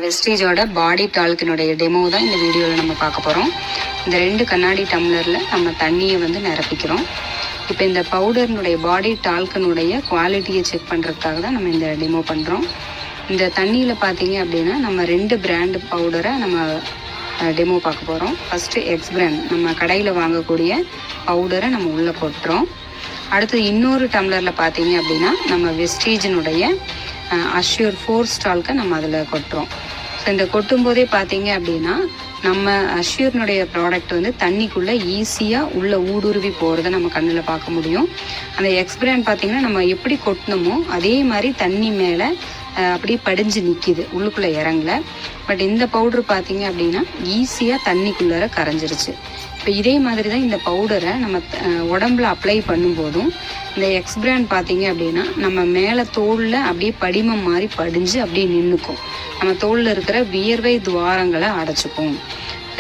வெஸ்டேஜோட பாடி டால்க்கினுடைய demo தான் இந்த வீடியோவில் நம்ம பார்க்க போகிறோம். இந்த 2 கண்ணாடி டம்ளரில் நம்ம தண்ணியை நிரப்பிக்கிறோம். இப்போ இந்த பவுடர்னுடைய பாடி டால்க்கினுடைய குவாலிட்டியை செக் பண்ணுறதுக்காக தான் நம்ம இந்த டெமோ பண்ணுறோம். இந்த தண்ணியில் பார்த்தீங்க அப்படின்னா நம்ம 2 பிராண்டு பவுடரை நம்ம டெமோ பார்க்க போகிறோம். ஃபஸ்ட்டு எக்ஸ் பிராண்ட் நம்ம கடையில் வாங்கக்கூடிய பவுடரை நம்ம உள்ளே கொட்டுறோம். அடுத்து இன்னொரு டம்ளரில் பார்த்தீங்க அப்படின்னா நம்ம வெஸ்டேஜினுடைய அஷ்யூர் 4 ஸ்டால்க்கை நம்ம அதில் கொட்டுறோம். ஸோ இந்த கொட்டும் போதே பார்த்தீங்க அப்படின்னா நம்ம அஷ்யூர்னுடைய ப்ராடக்ட் தண்ணிக்குள்ளே ஈஸியாக உள்ள ஊடுருவி போகிறத நம்ம கண்ணில் பார்க்க முடியும். அந்த எக்ஸ் பிராண்ட் பார்த்தீங்கன்னா நம்ம எப்படி கொட்டினமோ அதே மாதிரி தண்ணி மேலே அப்படியே படிஞ்சு நிற்கிது, உள்ளுக்குள்ளே இறங்கல. பட் இந்த பவுட்ரு பார்த்தீங்க அப்படின்னா ஈஸியாக தண்ணிக்குள்ளார கரைஞ்சிருச்சு. இப்போ இதே மாதிரி தான் இந்த பவுடரை நம்ம உடம்புல அப்ளை பண்ணும்போதும் இந்த எக்ஸ் பிராண்ட் பார்த்தீங்க அப்படின்னா நம்ம மேலே தோலில் அப்படியே படிமம் மாதிரி படிஞ்சு அப்படியே நின்றுக்கும். நம்ம தோலில் இருக்கிற வியர்வை துவாரங்களை அடைச்சிக்கும்.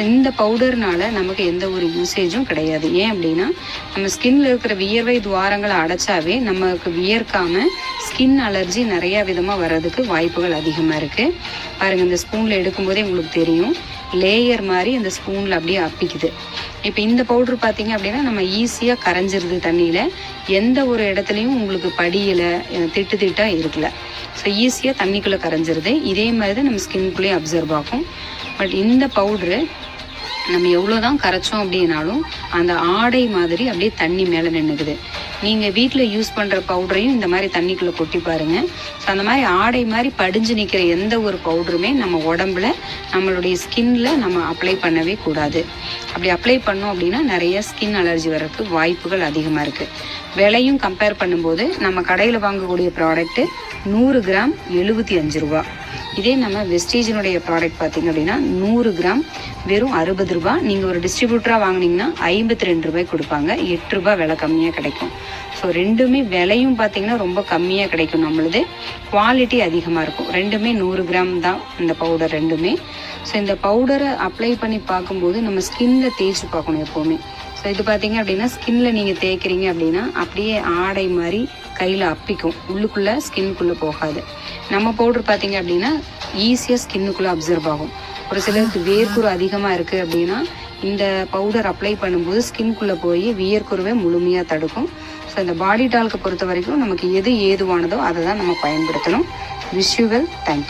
இந்த பவுடர்னால நமக்கு எந்த ஒரு யூசேஜும் கிடையாது. ஏன் அப்படின்னா நம்ம ஸ்கின்ல இருக்கிற வியர்வை துவாரங்களை அடைச்சாவே நமக்கு வியர்க்காமல் ஸ்கின் அலர்ஜி நிறையா விதமாக வர்றதுக்கு வாய்ப்புகள் அதிகமாக இருக்குது. பாருங்கள், இந்த ஸ்பூனில் எடுக்கும்போதே உங்களுக்கு தெரியும், லேயர் மாதிரி அந்த ஸ்பூனில் அப்படியே அப்பிக்குது. இப்போ இந்த பவுட்ரு பார்த்தீங்க அப்படின்னா நம்ம ஈஸியாக கரைஞ்சிருது தண்ணியில். எந்த ஒரு இடத்துலையும் உங்களுக்கு படியில் திட்டாக இருக்கல. ஸோ ஈஸியாக தண்ணிக்குள்ளே கரைஞ்சிருது. இதே மாதிரி தான் நம்ம ஸ்கின்குள்ளேயே அப்சர்வ் ஆகும். பட் இந்த பவுட்ரு நம்ம எவ்வளோ தான் கரைச்சோம் அப்படின்னாலும் அந்த ஆடை மாதிரி அப்படியே தண்ணி மேலே நின்றுக்குது. நீங்கள் வீட்டில் யூஸ் பண்ணுற பவுடரையும் இந்த மாதிரி தண்ணிக்குள்ளே கொட்டி பாருங்கள். ஸோ அந்த மாதிரி ஆடை மாதிரி படிஞ்சு நிற்கிற எந்த ஒரு பவுடருமே நம்ம உடம்புல நம்மளுடைய ஸ்கின்ல நம்ம அப்ளை பண்ணவே கூடாது. அப்படி அப்ளை பண்ணோம் அப்படின்னா நிறைய ஸ்கின் அலர்ஜி வர்றதுக்கு வாய்ப்புகள் அதிகமாக இருக்குது. விலையும் கம்பேர் பண்ணும்போது நம்ம கடையில் வாங்கக்கூடிய ப்ராடக்ட்டு 100 கிராம் 75 ரூபா. இதே நம்ம வெஸ்டேஜினுடைய ப்ராடக்ட் பார்த்திங்க அப்படின்னா 100 கிராம் வெறும் 60 ரூபா. நீங்கள் ஒரு டிஸ்ட்ரிபியூட்டராக வாங்கினீங்கன்னா 52 ரூபாய் கொடுப்பாங்க. 8 ரூபா விலை கம்மியாக கிடைக்கும். ஸோ ரெண்டுமே விலையும் பார்த்திங்கன்னா ரொம்ப கம்மியாக கிடைக்கும். நம்மளுது குவாலிட்டி அதிகமாக இருக்கும். ரெண்டுமே 100 கிராம் தான் இந்த பவுடர் ரெண்டுமே. ஸோ இந்த பவுடரை அப்ளை பண்ணி பார்க்கும்போது நம்ம ஸ்கின்ல தேய்ச்சி பார்க்கணும் எப்போவுமே. ஸோ இது பார்த்தீங்க அப்படின்னா ஸ்கின்ல நீங்கள் தேய்க்கிறீங்க அப்படின்னா அப்படியே ஆடை மாதிரி கையில் அப்பிக்கும், உள்ளுக்குள்ளே ஸ்கின்னுக்குள்ளே போகாது. நம்ம பவுடர் பார்த்தீங்க அப்படின்னா ஈஸியாக ஸ்கின்னுக்குள்ளே அப்சர்வ் ஆகும். ஒரு சிலருக்கு வேர்க்குரு அதிகமாக இருக்குது அப்படின்னா இந்த பவுடர் அப்ளை பண்ணும்போது ஸ்கின்குள்ளே போய் வியர்க்குருவை முழுமையாக தடுக்கும். ஸோ இந்த பாடி டால்க்கை பொறுத்த வரைக்கும் நமக்கு எது ஏதுவானதோ அதை தான் நம்ம பயன்படுத்தணும். Wish you well. தேங்க்யூ.